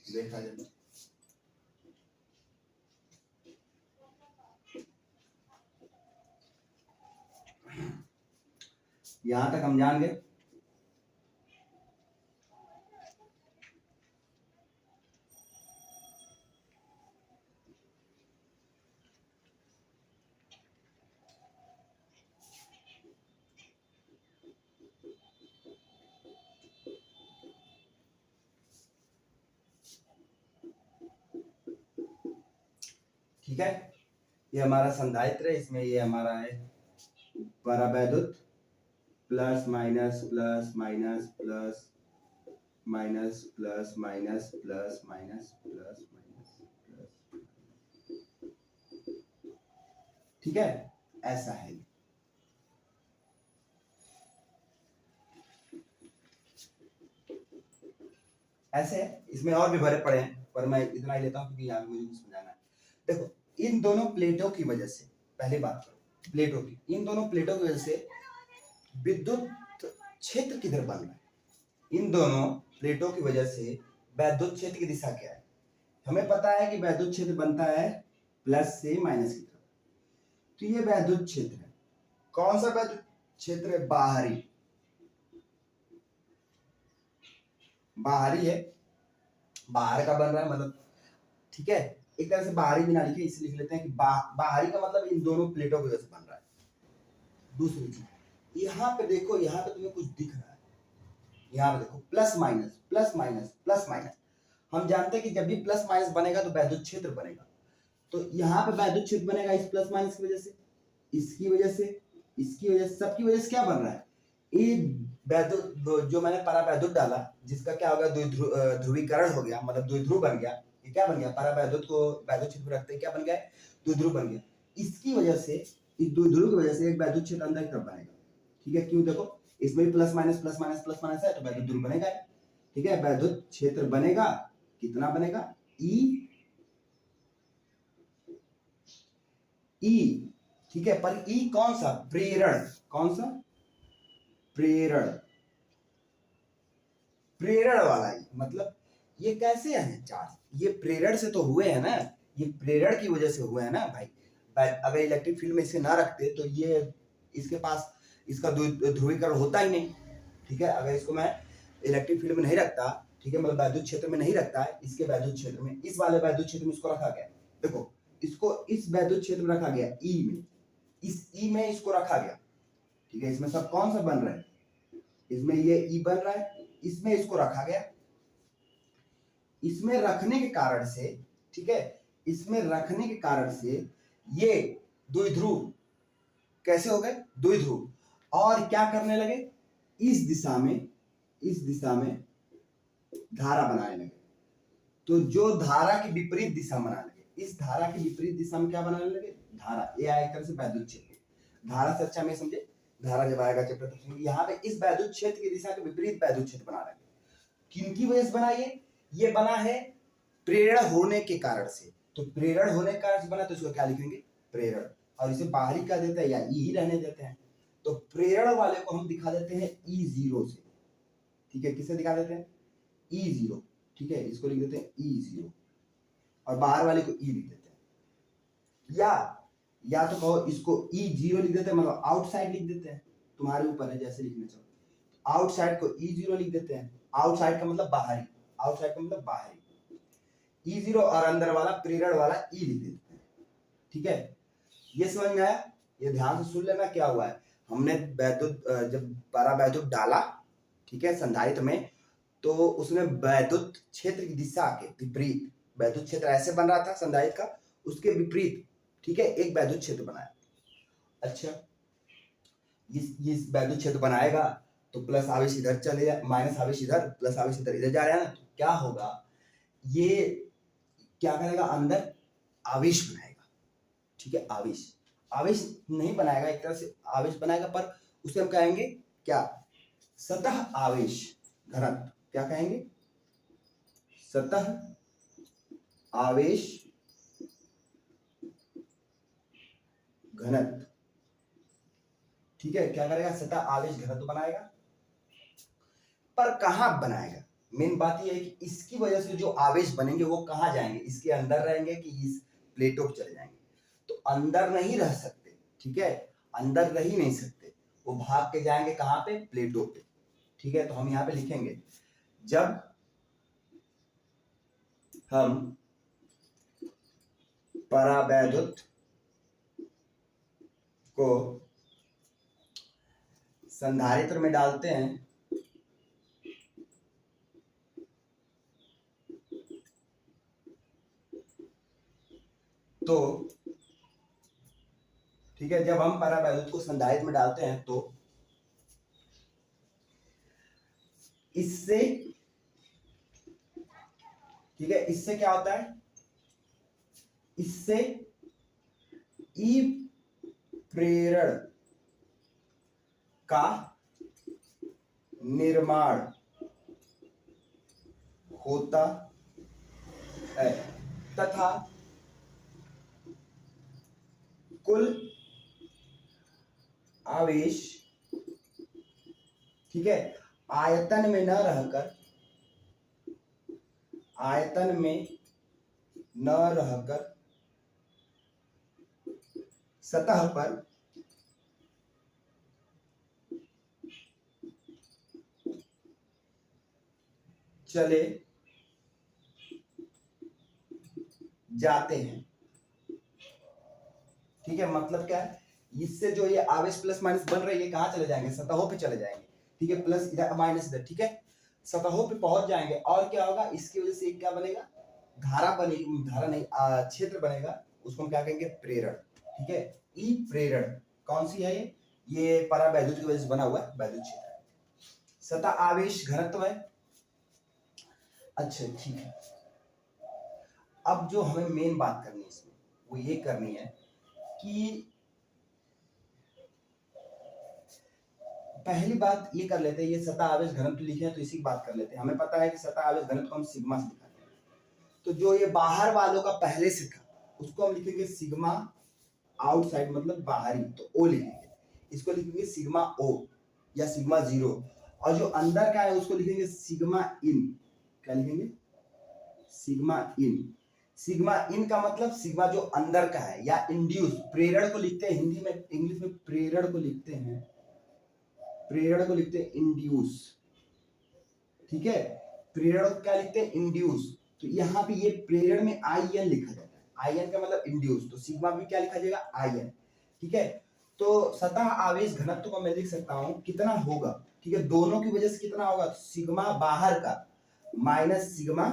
देखा जाए, यहां तक हम जान गए। ठीक है, ये हमारा संधारित्र है, इसमें ये हमारा है परावैद्युत, plus minus plus minus plus minus plus minus plus minus plus minus plus, ठीक है, ऐसा है। ऐसे है, इसमें और भी भरे पड़े हैं पर मैं इतना ही लेता हूं क्योंकि यहाँ मुझे कुछ समझाना है। देखो, इन दोनों प्लेटों की वजह से, पहली बात करो प्लेटों की, इन दोनों प्लेटों की वजह से विद्युत क्षेत्र किधर बन रहा है? इन दोनों प्लेटों की वजह से वैद्युत क्षेत्र की दिशा क्या है? हमें पता है कि वैद्युत क्षेत्र बनता है प्लस से माइनस की तरफ, तो ये वैद्युत क्षेत्र है। कौन सा वैद्युत क्षेत्र है? बाहरी, बाहरी है, बाहर का बन रहा है मतलब, ठीक है, एक तरह से बाहरी भी ना लिखे, इसलिए लिख लेते हैं कि बाहरी का मतलब इन दोनों प्लेटों की वजह से बन रहा है। दूसरी चीज, यहाँ पे देखो, यहाँ पे तुम्हें कुछ दिख रहा है, यहाँ पे देखो plus minus plus minus plus minus. हम जानते हैं कि जब भी प्लस माइनस बनेगा तो वैद्युत क्षेत्र बनेगा, तो यहाँ पे वैद्युत क्षेत्र बनेगा इस प्लस माइनस की वजह से, इसकी वजह से, इसकी वजह से, सबकी वजह से क्या बन रहा है? ये वैद्युत, जो मैंने परावैद्युत डाला, जिसका क्या होगा, ध्रुवीकरण हो गया, मतलब द्विध्रुव बन गया। ये क्या बन गया? परावैद्युत को वैद्युत क्षेत्र में रखते हैं, क्या बन गया? द्विध्रुव बन गया। इसकी वजह से, इस द्विध्रुव की वजह से एक वैद्युत क्षेत्र अंदर की तरफ बनेगा, ठीक है। क्यों? देखो, इसमें भी plus minus plus minus plus minus है, तो वैद्युत ध्रुव बनेगा, ठीक है। वैद्युत क्षेत्र बनेगा, कितना बनेगा? ई, ई, ठीक है। पर ई कौन सा? प्रेरण, कौन सा? प्रेरण, प्रेरण वाला ई, मतलब ये कैसे है चार्ज? ये प्रेरण से तो हुए हैं ना, ये प्रेरण की वजह से हुए हैं ना भाई। अगर इलेक्ट्रिक फील्ड में इसे ना रखते तो ये, इसके पास इसका ध्रुवीकरण होता ही नहीं, ठीक है। अगर इसको मैं इलेक्ट्रिक फील्ड में नहीं रखता, ठीक है, मतलब वैद्युत क्षेत्र में नहीं रखता है, इसके वैद्युत क्षेत्र में, इस वाले वैद्युत क्षेत्र में इसको रखा गया, देखो इसको इस वैद्युत क्षेत्र में रखा गया ई में, इस ई में इसको रखा गया, ठीक है। इसमें सब कौन सा बन रहा है? इसमें ये ई बन रहा है, इसमें इसको रखा गया, इसमें रखने के कारण से, ठीक है, इसमें रखने के कारण से ये द्विध्रुव कैसे हो गए? द्विध्रुव। और क्या करने लगे? इस दिशा में, इस दिशा में धारा बनाने लगे। तो जो धारा की विपरीत दिशा बनाने लगे, इस धारा की विपरीत दिशा में क्या बनाने लगे? धारा। ये आया एक तरह से वैद्युत क्षेत्र। धारा से अच्छा में समझे, धारा जब आएगा चैप्टर तो यहाँ पे इस वैद्युत क्षेत्र की दिशा के विपरीत वैद्युत क्षेत्र बना रहे हैं। किनकी वजह से बना ये बना है प्रेरण होने के कारण से। तो प्रेरण होने के कारण से बना, तो इसको क्या लिखेंगे? प्रेरण। और इसे बाहरी का देते हैं या ई ही रहने देते हैं, तो प्रेरण वाले को हम दिखा देते हैं E0 से, ठीक है। किसे दिखा देते हैं? E0, ठीक है। इसको लिख देते हैं E0 और बाहर वाले को ई लिख देते हैं, या तो कहो इसको E0 लिख देते हैं, मतलब आउटसाइड लिख देते हैं, तुम्हारे ऊपर है जैसे लिखना चाहो। आउटसाइड को E0 लिख देते हैं, आउटसाइड का मतलब बाहरी, आउटसाइड का मतलब बाहरी, E0, और अंदर वाला प्रेरण वाला ई लिख देते हैं, ठीक है। ये समझ में आया? ये ध्यान से सुन लेना क्या हुआ है। हमने वैद्युत, जब परावैद्युत डाला, ठीक है, संधारित्र में, तो उसमें वैद्युत क्षेत्र की दिशा के विपरीत, वैद्युत क्षेत्र ऐसे बन रहा था संधारित्र का, उसके विपरीत, ठीक है, एक वैद्युत क्षेत्र बनाया। अच्छा, इस वैद्युत क्षेत्र बनाएगा तो प्लस आवेश इधर चले जाए, माइनस आवेश इधर, प्लस आवेश इधर जा रहा है ना, तो क्या होगा? ये क्या करेगा? अंदर आवेश बनाएगा, ठीक है। आवेश, आवेश नहीं बनाएगा, एक तरह से आवेश बनाएगा, पर उसे हम कहेंगे क्या? सतह आवेश घनत्व। क्या कहेंगे? सतह आवेश घनत्व, ठीक है। क्या करेगा? सतह आवेश घनत्व बनाएगा। पर कहां बनाएगा? मेन बात यह है कि इसकी वजह से जो आवेश बनेंगे वो कहां जाएंगे? इसके अंदर रहेंगे कि इस प्लेटों पे चले जाएंगे? तो अंदर नहीं रह सकते, ठीक है, अंदर रह ही नहीं सकते, वो भाग के जाएंगे कहां पे? प्लेटों पे, ठीक है। तो हम यहाँ पे लिखेंगे, जब हम परावैद्युत को संधारित्र में डालते हैं, तो ठीक है, जब हम परावैद्युत को संधारित्र में डालते हैं तो इससे, ठीक है, इससे क्या होता है, इससे ई प्रेरण का निर्माण होता है तथा कुल आवेश, ठीक है, आयतन में न रहकर, आयतन में न रहकर सतह पर चले जाते हैं। ठीक है, मतलब क्या है, इससे जो ये आवेश प्लस माइनस बन रही है कहां चले जाएंगे, सतहों पे चले जाएंगे। ठीक है, प्लस इधर माइनस इधर, ठीक है, सतहों पे पहुंच जाएंगे और क्या होगा, इसकी वजह से क्या बनेगा, धारा बनेगी, धारा नहीं क्षेत्र बनेगा, उसको हम क्या कहेंगे, प्रेरण। ठीक है, ई प्रेरण कौन सी है, ये परावैद्युत की वजह से बना हुआ है वैद्युत क्षेत्र। सतह आवेश घनत्व है। अच्छा ठीक है, अब जो हमें मेन बात करनी है इसमें वो ये करनी है कि पहली बात ये कर लेते हैं, ये सतह आवेश घनत्व लिखे हैं तो इसी की बात कर लेते हैं। हमें पता है कि सतह आवेश घनत्व को हम सिग्मा से दिखाते हैं, तो जो ये बाहर वालों का पहले से था उसको हम लिखेंगे सिग्मा आउटसाइड, मतलब बाहरी, तो ओ लिखेंगे, इसको लिखेंगे सिग्मा ओ या सिग्मा जीरो, और जो अंदर का है उसको लिखेंगे सिग्मा इन। क्या लिखेंगे, सिग्मा इन। सिग्मा इन का मतलब सिग्मा जो अंदर का है, या इंड्यूस, प्रेरण को लिखते हैं हिंदी में, इंग्लिश में प्रेरण को लिखते हैं, प्रेरण को लिखते हैं इंड्यूस। ठीक है, प्रेरण को क्या लिखते हैं, इंड्यूस। तो यहाँ पे ये प्रेरण में आई एन लिखा जाता है, आई एन का मतलब इंड्यूस, तो सिग्मा भी क्या लिखा जाएगा, आई एन। ठीक है, तो सतह आवेश घनत्व को मैं लिख सकता हूं कितना होगा, ठीक है, दोनों की वजह से कितना होगा, सिग्मा बाहर का माइनस सिग्मा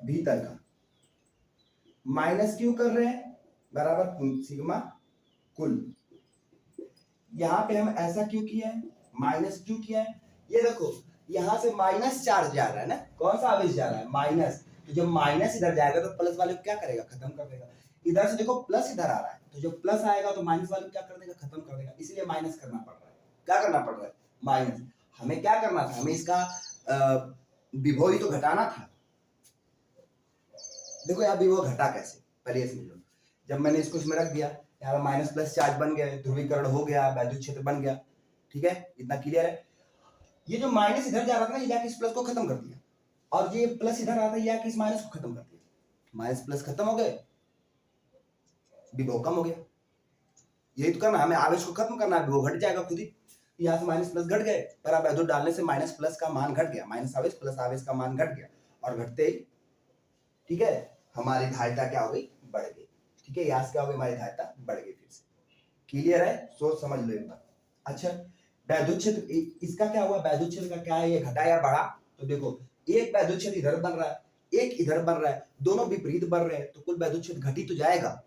भीतर का, माइनस क्यों कर रहे हैं, बराबर सिग्मा कुल। यहां पे हम ऐसा क्यों किया है, माइनस क्यों किया है, ये देखो यहां से माइनस चार्ज जा रहा है ना, कौन सा आवेश जा रहा है, माइनस, तो जब माइनस इधर जाएगा तो प्लस वाले को क्या करेगा, खत्म कर देगा। इधर से देखो प्लस इधर आ रहा है, तो जब प्लस आएगा तो माइनस वाले को क्या कर देगा, खत्म कर देगा, इसलिए माइनस करना पड़ रहा है। क्या करना पड़ रहा है, माइनस। हमें क्या करना था, हमें इसका विभव ही तो घटाना था। देखो यार विभव घटा कैसे, पहले ये समझो। जब मैंने इसको इसमें रख दिया, यहाँ पे माइनस प्लस चार्ज बन गया, ध्रुवीकरण हो गया, वैद्युत क्षेत्र बन गया। ठीक है, इतना क्लियर है। ये जो माइनस इधर जा रहा था ना, ये जाके इस प्लस को खत्म कर दिया, और ये प्लस इधर आ रहा था, ये आके इस माइनस को खत्म कर दिया, माइनस प्लस खत्म हो गए, विभव कम हो गया। यही तो करना, हमें आवेश को खत्म करना है, विभव घट जाएगा खुद ही। यहाँ से माइनस प्लस घट गए, पर आप वैद्युत डालने से माइनस प्लस का मान घट गया, माइनस आवेश प्लस आवेश का मान घट गया, और घटते ही ठीक है हमारी धारिता क्या हो गई, बढ़ गई। ठीक है, यहाँ से क्या हो गई, हमारी धारिता बढ़ गई। फिर से क्लियर है, सोच समझ लो एक बार। अच्छा, वैद्युत क्षेत्र इसका क्या हुआ, वैद्युत क्षेत्र का क्या है, ये घटा या बढ़ा, तो देखो एक वैद्युत क्षेत्र इधर बन रहा है, एक इधर बन रहा है, दोनों विपरीत बढ़ रहे हैं, तो कुल वैद्युत क्षेत्र घटी तो जाएगा।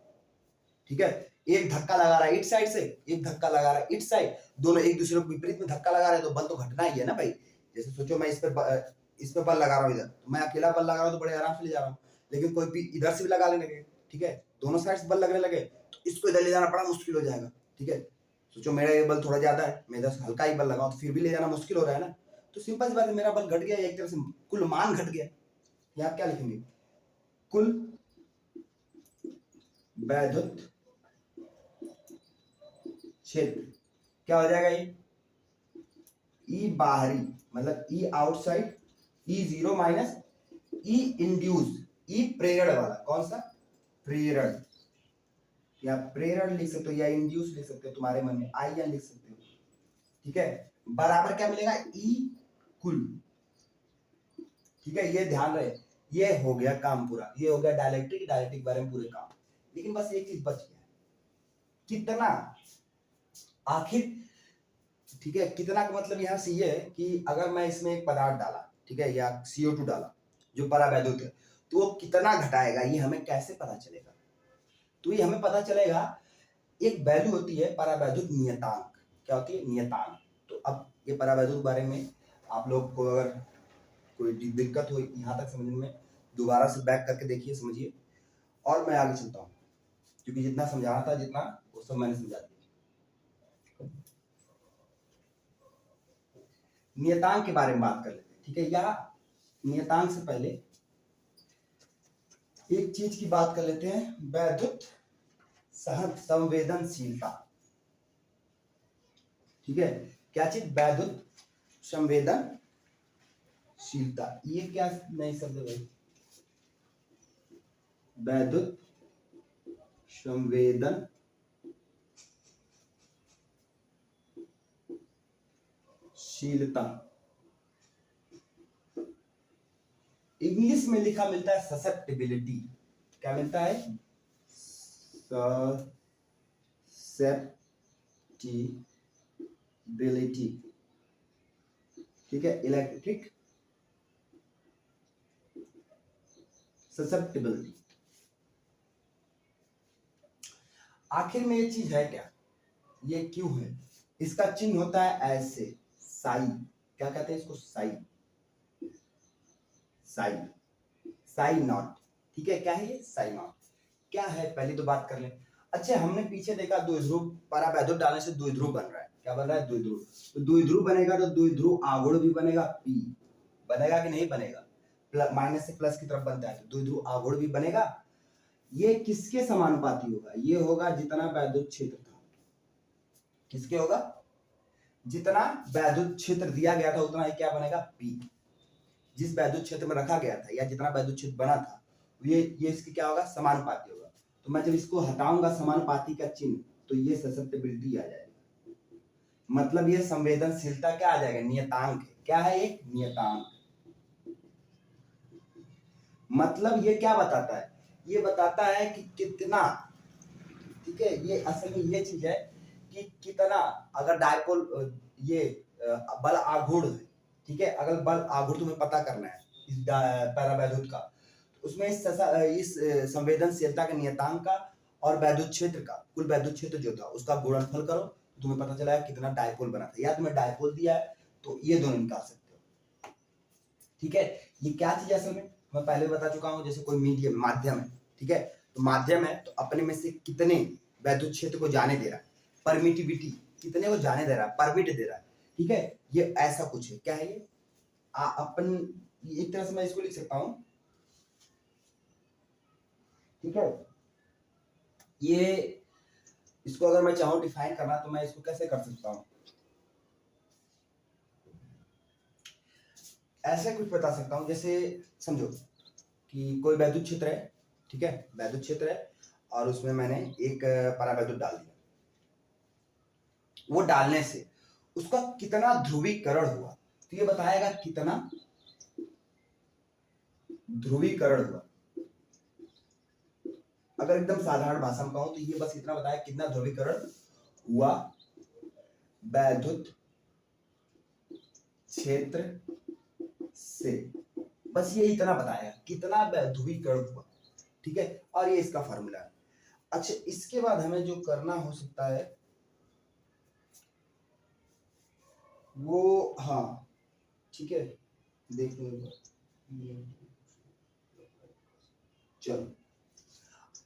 ठीक है, एक धक्का लगा रहा है इस साइड से, एक धक्का लगा रहा है इस साइड, दोनों एक दूसरे को विपरीत में धक्का लगा रहे हैं, तो बल तो घटना ही है ना भाई। जैसे सोचो मैं इस पे बल लगा रहा हूँ इधर, तो मैं अकेला बल लगा रहा हूँ तो बड़े आराम से ले जा रहा हूँ, लेकिन कोई भी इधर से भी लगा लेने लगे, ठीक है, दोनों साइड से बल लगने लगे, तो इसको इधर ले जाना बड़ा मुश्किल हो जाएगा। ठीक है, सोचो मेरा ये बल थोड़ा ज्यादा है, मैं इधर से हल्का ही बल लगाऊं तो फिर भी ले जाना मुश्किल हो रहा है ना, तो सिंपल सी बात है, मेरा बल घट गया, एक तरह से कुल मान घट गया। ये आप क्या लिखेंगे, कुल वैद्युत क्षेत्र क्या हो जाएगा, ये ई बाहरी मतलब ई आउटसाइड, ई जीरो माइनस ई इंड्यूस, ई प्रेरण वाला, कौन सा, प्रेरण, या प्रेरण लिख सकते हो या इंड्यूस लिख सकते हो, तुम्हारे मन में आई एन लिख सकते हो। ठीक है, बराबर क्या मिलेगा, ई कुल। ठीक है, ये ध्यान रहे, ये हो गया काम पूरा, ये हो गया डायलेक्ट्रिक, डायलेक्ट्रिक बारे में पूरे काम। लेकिन बस एक चीज बच गया, कितना, आखिर, ठीक है, कितना का मतलब यहाँ से ये है कि अगर मैं इसमें एक पदार्थ डाला, ठीक है, या CO2 डाला जो परावैद्युत है, तो वो कितना घटाएगा ये हमें कैसे पता चलेगा? तो ये हमें पता चलेगा, एक वैल्यू होती है परावैद्युत नियतांक। क्या होती है? नियतांक। तो अब ये परावैद्युत के बारे में आप लोग को अगर कोई दिक्कत हो यहाँ तक समझने में, दोबारा से बैक करके देखिए, समझिए, और मैं आगे चलता हूँ, क्योंकि जितना समझाना था जितना वो सब मैंने समझा दिया। नियतांक के बारे में बात कर लेते हैं, ठीक है? या नियतांक से पहले एक चीज की बात कर लेते हैं, वैद्युत संवेदनशीलता। ठीक है? क्या चीज? वैद्युत संवेदनशीलता। ये क्या नई शब्द है भाई? वैद्युत संवेदनशीलता इंग्लिश में लिखा मिलता है ससेप्टिबिलिटी। क्या मिलता है? ससेप्टिबिलिटी। ठीक है? Electric susceptibility. आखिर में ये चीज है क्या? ये क्यों है? इसका चिन्ह होता है ऐसे, साई। क्या कहते हैं इसको? साई। साई, साई नॉट। ठीक है? क्या है ये? साई नॉट। क्या है पहले तो बात कर लें। अच्छा, हमने पीछे देखा द्विध्रुव, परावैद्युत डालने से द्विध्रुव बन रहा है। क्या बन रहा है? द्विध्रुव। तो द्विध्रुव बनेगा तो द्विध्रुव आघूर्ण भी बनेगा, पी बनेगा कि नहीं बनेगा? माइनस से प्लस की तरफ बनता है तो द्विध्रुव आघूर्ण भी बनेगा। ये किसके समानुपाती होगा? ये होगा जितना वैद्युत क्षेत्र था। किसके होगा? जितना वैद्युत क्षेत्र दिया गया था उतना ही क्या बनेगा? पी। जिस वैद्युत क्षेत्र में रखा गया था या जितना वैद्युत क्षेत्र बना था ये इसके क्या होगा? समानुपाती होगा। तो मैं जब इसको हटाऊंगा समानुपाती का चिन्ह तो ये ससेप्टिबिलिटी आ जाएगा। मतलब ये संवेदनशीलता क्या आ जाएगा? नियतांक है। क्या है? एक नियतांक। मतलब ये क्या बताता है? ये बताता है कि कितना, ठीक है, ये असल में ये चीज है कि कितना, अगर डायपोल ये बल आघूर्ण है, ठीक है, अगर बल आघूर्ण तुम्हें पता करना है इस पैरावैद्युत का, उसमें इस संवेदनशीलता के नियतांक का और वैद्युत क्षेत्र का, कुल वैद्युत क्षेत्र जो था उसका गुणनफल करो तो तुम्हें पता चला कितना डायपोल बना था, या तुम्हें डायपोल दिया है तो ये दोनों निकाल सकते हो। ठीक है? ये क्या चीज है असल में? मैं पहले बता चुका हूं, जैसे कोई मीडियम माध्यम है, ठीक है, तो माध्यम है तो अपने में से कितने वैद्युत क्षेत्र को जाने दे रहा है, परमिटिविटी कितने को जाने दे रहा है, परमिट दे रहा है। ठीक है? ये ऐसा कुछ है। क्या है ये? अपन एक तरह से मैं इसको लिख सकता हूं, ठीक है, ये इसको अगर मैं चाहूं डिफाइन करना तो मैं इसको कैसे कर सकता हूं? ऐसे कुछ बता सकता हूं, जैसे समझो कि कोई वैद्युत क्षेत्र है, ठीक है, वैद्युत क्षेत्र है और उसमें मैंने एक परावैद्युत डाल दिया। वो डालने से उसका कितना ध्रुवीकरण हुआ तो ये बताएगा कितना ध्रुवीकरण हुआ। अगर एकदम साधारण भाषा में कहूं तो ये बस इतना बताया कितना ध्रुवीकरण हुआ वैद्युत क्षेत्र से, बस ये इतना बताया कितना ध्रुवीकरण हुआ। ठीक है? और ये इसका फॉर्मूला है। अच्छा, इसके बाद हमें जो करना हो सकता है वो, हाँ ठीक है, देख लो। चलो,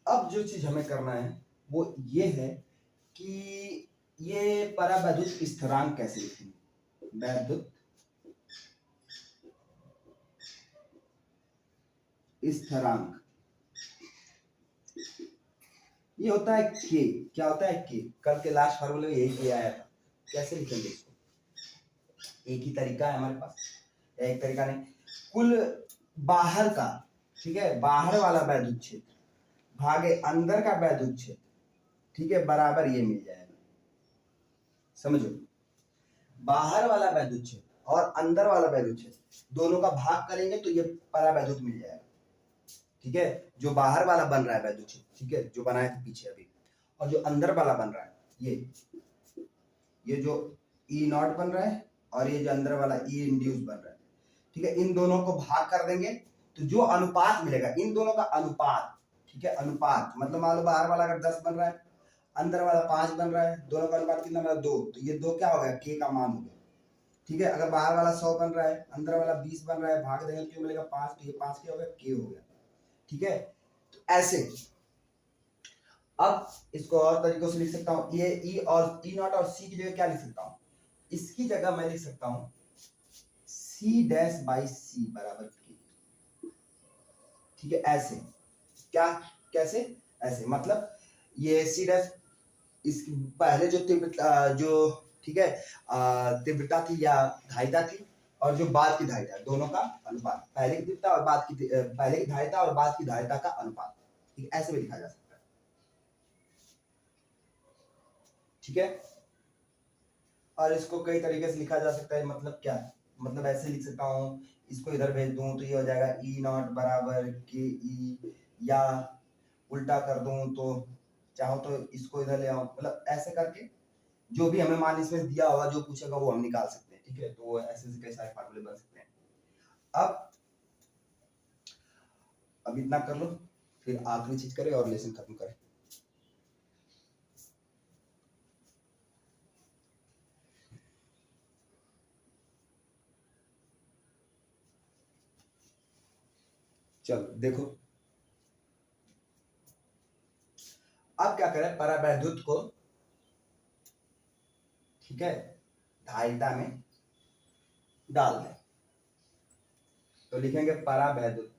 अब जो चीज हमें करना है वो ये है कि ये परावैद्युत स्थिरांक कैसे लिखेंगे? वैद्युत स्थिरांक ये होता है के। क्या होता है? के। कल के लास्ट फॉर्मूले में यही के आया था। कैसे लिखेंगे इसको? एक ही तरीका है हमारे पास, एक तरीका नहीं, कुल बाहर का, ठीक है, बाहर वाला वैद्युत क्षेत्र भागे अंदर का वैद्युत क्षेत्र, ठीक है, बराबर ये मिल जाएगा। समझो, बाहर वाला वैद्युत क्षेत्र और अंदर वाला वैद्युत क्षेत्र दोनों का भाग करेंगे तो ये परावैद्युत मिल जाएगा। ठीक है? जो बाहर वाला बन रहा है वैद्युत क्षेत्र, ठीक है, जो बनाए थे पीछे अभी, और जो अंदर वाला बन रहा है ये जो ई नॉट बन रहा है और ये जो अंदर वाला ई इंड्यूस बन रहा है, ठीक है, इन दोनों को भाग कर देंगे तो जो अनुपात मिलेगा इन दोनों का अनुपात, ठीक है, अनुपात मतलब मान लो बाहर वाला अगर 10 बन रहा है, अंदर वाला 5 बन रहा है, दोनों का अनुपात कितना बना 2, तो ये 2 क्या हो गया के का मान हो गया, ठीक है। अगर बाहर वाला 100 बन रहा है, अंदर वाला 20 बन रहा है, भाग देंगे क्यों मिलेगा 5, तो ये 5 क्या हो गया के हो गया, ठीक है। तो ऐसे अब इसको और तरीकों से लिख सकता हूं, ये ई और ई नॉट और सी की जगह क्या लिख सकता हूं, इसकी जगह मैं लिख सकता हूं सी डैश बाई सी बराबर के, ठीक है। ऐसे क्या, कैसे, ऐसे मतलब ये सी डैश इसकी पहले जो तीव्रता जो, ठीक है, तीव्रता थी या धारिता थी, और जो बाद की धारिता, दोनों का अनुपात, पहले की तीव्रता और बाद की, पहले की धारिता और बाद की धारिता का अनुपात, ठीक है, ऐसे भी लिखा जा सकता है, ठीक है। और इसको कई तरीके से लिखा जा सकता है, मतलब क्या, मतलब ऐसे लिख सकता हूँ, इसको इधर भेज दूं तो ये हो जाएगा ई नॉट बराबर के ई, या उल्टा कर दूं तो चाहो तो इसको इधर ले आओ, मतलब ऐसे करके जो भी हमें मान इसमें दिया होगा, जो पूछेगा वो हम निकाल सकते हैं, ठीक है। तो ऐसे कई सारे फार्मूले बन सकते हैं। अब इतना कर लो, फिर आखिरी चीज करें और लेसन खत्म करें। चलो देखो, अब क्या करें, परावैद्युत को, ठीक है, धारिता में डाल दें, तो लिखेंगे परावैद्युत,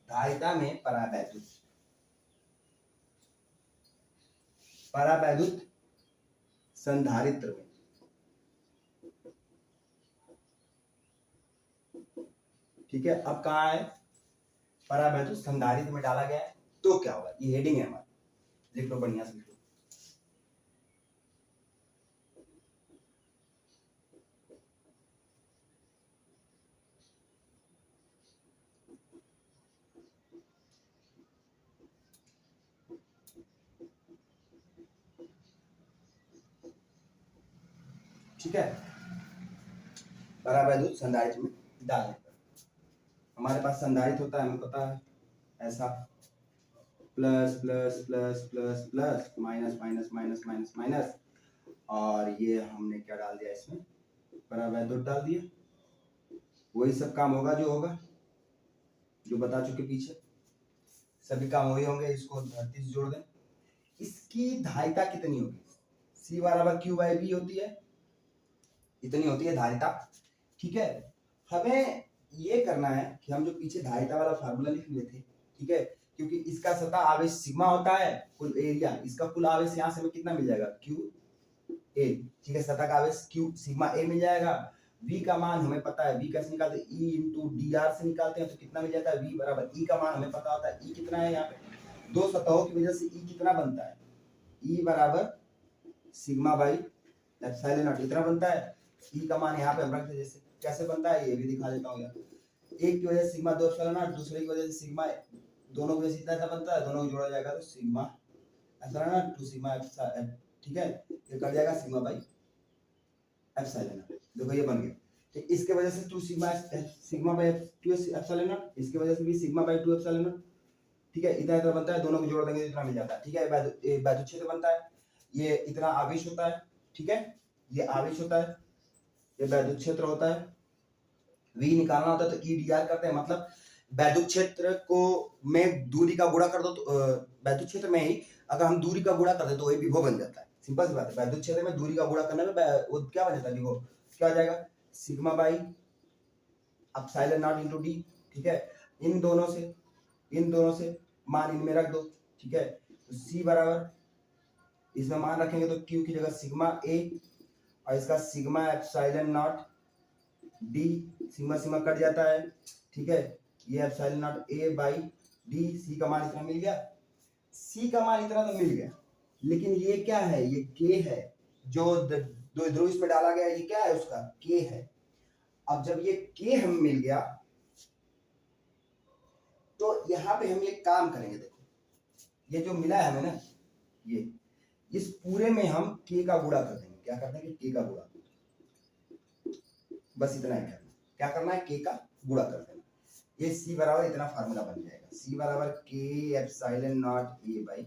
धारिता में परावैद्युत, परावैद्युत संधारित्र में, ठीक है। अब कहाँ है, परावैद्युत संधारित्र में डाला गया है, तो क्या होगा, ये हेडिंग है हमारा, लिख लो बढ़िया से लिख लो। ठीक है, परावैद्युत संधारित्र में डालने पर हमारे पास संधारित्र होता है, हमें पता है, ऐसा plus plus plus plus plus minus minus minus minus minus, और ये हमने क्या डाल दिया इसमें, परावैद्युत डाल दिया, वही सब काम होगा जो होगा, जो बता चुके पीछे, सभी काम वही होंगे। इसको धरती से जोड़ दें, इसकी धारिता कितनी होगी, सी बराबर क्यू बाई बी होती है, इतनी होती है धारिता, ठीक है। हमें ये करना है कि हम जो पीछे धारिता वाला फार्मूला लिख लिए थे, ठीक है, क्योंकि इसका सतह आवेश सिग्मा होता है, कुल एरिया, इसका कुल आवेश यहाँ से हमें कितना मिल जाएगा, क्यू ए, ठीक है, सतह का आवेश क्यू सिग्मा ए मिल जाएगा। v का मान हमें पता है, v कैसे निकालते हैं, e इंटू डी आर से निकालते हैं, तो कितना मिल जाता है, v बराबर e का मान हमें पता होता है, e कितना है, यहाँ पे दो सतहों की वजह से e कितना बनता है, e बराबर सिग्मा बाई एप्सिलॉन नॉट इतना बनता है। e का मान यहाँ पे हम रखते हैं, जैसे कैसे बनता है ये भी दिखा देता हूँ यार, एक की वजह से सिग्मा 2 एप्सिलॉन नॉट, दूसरे की वजह से सिग्मा, दोनों की वजह से इतना बनता है, दोनों को जोड़ा जाएगा तो sigma epsilon naught two sigma, ठीक है, ये कट जाएगा सिग्मा बाई एप्सिलॉन, देखो ये बन गया, तो इसके वजह से 2 sigma sigma by 2 epsilon not, इसके वजह से भी सिग्मा बाई 2 एप्सिलॉन नॉट, ठीक है, इतना इतना बनता है, दोनों को जोड़ देंगे तो इतना मिल जाता है, ठीक है। वैद्युत क्षेत्र बनता है, ये इतना आवेश होता है, ठीक है, ये आवेश होता है, ये वैद्युत क्षेत्र होता है, v निकालना होता है तो e dr करते हैं, मतलब वैद्युत क्षेत्र को में दूरी का गुणा कर दो, तो वैद्युत क्षेत्र में ही अगर हम दूरी का गुणा कर दे तो वही विभव बन जाता है, सिंपल सी बात है। वैद्युत क्षेत्र में दूरी का गुणा करने में वो क्या बन जाता है, विभव क्या हो जाएगा, sigma by epsilon not into D, ठीक है, इन दोनों से मान इनमें रख दो, ठीक है, तो c बराबर इसमें मान रखेंगे तो q की जगह सिग्मा a, और इसका sigma epsilon not D, sigma sigma cut जाता है, ठीक है, ये epsilon not a by D, c का मान इतना मिल गया, c का मान इतना तो मिल गया, लेकिन ये क्या है, ये k है, जो दो ध्रुव इसमें डाला गया, ये क्या है, उसका k है। अब जब ये k हमें मिल गया तो यहाँ पे हम ये काम करेंगे, देखो ये जो मिला है हमें ना, ये इस पूरे में हम k का गुणा कर देंगे, क्या कर देंगे, k का गुणा, बस इतना ही करना, क्या करना है, k का गुणा कर देना, ये C बराबर इतना फार्मूला बन जाएगा, C बराबर K epsilon not A by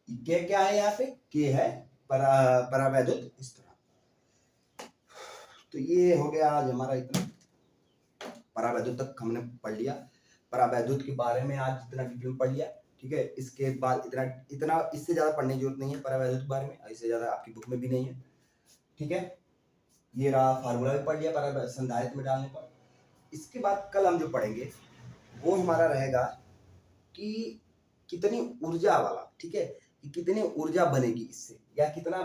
K क्या है यहाँ पे, K है परावैद्युत स्थिरांक। तो ये हो गया आज हमारा इतना, परावैद्युत तक हमने पढ़ लिया, परावैद्युत के बारे में आज इतना डिटेल पढ़ लिया, ठीक है। इसके बाद इतना इससे ज्यादा पढ़ने की जरूरत नहीं है परावैद्युत के बारे में, इससे ज्यादा आपकी बुक में भी नहीं है, ठीक है। ये रहा फार्मूला भी पढ़ लिया परावैद्युत संधारित्र में डालने पर। इसके बाद कल हम जो पढ़ेंगे वो हमारा रहेगा कि कितनी ऊर्जा वाला, ठीक है, कि कितनी ऊर्जा बनेगी इससे, या कितना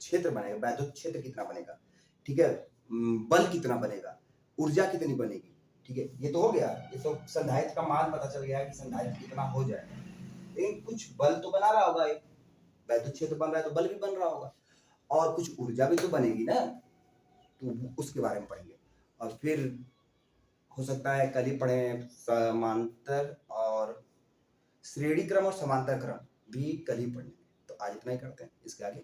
क्षेत्र बनेगा, वैद्युत क्षेत्र कितना बनेगा, ठीक है, बल कितना बनेगा, ऊर्जा कितनी बनेगी, ठीक है। ये तो हो गया, ये तो संधारित्र का मान पता चल गया कि संधारित्र कितना हो जाएगा, लेकिन कुछ बल तो बना रहा होगा, एक वैद्युत क्षेत्र बन रहा है तो बल भी बन रहा होगा, और कुछ ऊर्जा भी तो बनेगी ना, तो उसके बारे में पढ़ेंगे। और फिर हो सकता है कल ही पढ़े समांतर और श्रेणी क्रम और समांतर क्रम भी कल ही पढ़ेंगे। तो आज इतना ही करते हैं, इसके आगे